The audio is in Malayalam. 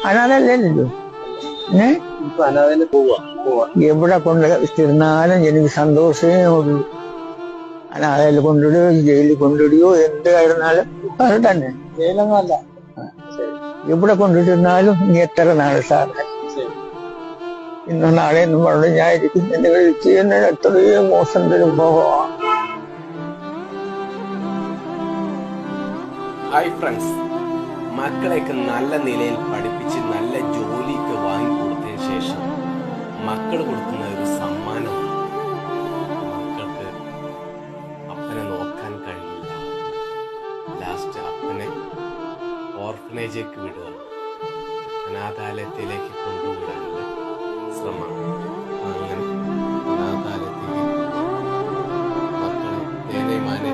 അനാഥല്ലല്ലോ. എവിടെ കൊണ്ട് തിരുന്നാലും എനിക്ക് സന്തോഷമേ ഉള്ളൂ. അനാഥയിൽ കൊണ്ടിടുകയോ ജയിലിൽ കൊണ്ടിടുകയോ എന്തായിരുന്നാലും അത് തന്നെ. ജയിലൊന്നും അല്ല, എവിടെ കൊണ്ടിട്ടിരുന്നാലും ഇനി എത്ര നാള് സാറ് ഇന്നോ നാളെ എന്നും പറഞ്ഞു ഞാൻ ഇരിക്കും. എന്നെ ചെയ്യുന്ന എത്രയും മോശം തരും പോകാം. ഹായ് ഫ്രണ്ട്സ്, മക്കളെയൊക്കെ നല്ല നിലയിൽ പഠിപ്പിച്ച് നല്ല ജോലിയൊക്കെ വാങ്ങിക്കൊടുത്തതിന് ശേഷം മക്കൾ കൊടുക്കുന്ന ഒരു സമ്മാനമാണ്. മക്കൾക്ക് അപ്പനെ നോക്കാൻ കഴിയില്ല. ലാസ്റ്റ് അപ്പനെ ഓർഫനേജിലേക്ക് വിടുക, അനാഥാലയത്തിലേക്ക് കൊണ്ടുവിടാനുള്ള ശ്രമമാണ്. അങ്ങനെ അനാഥാലയത്തിലേക്ക് മക്കളെ ദേനമാനെ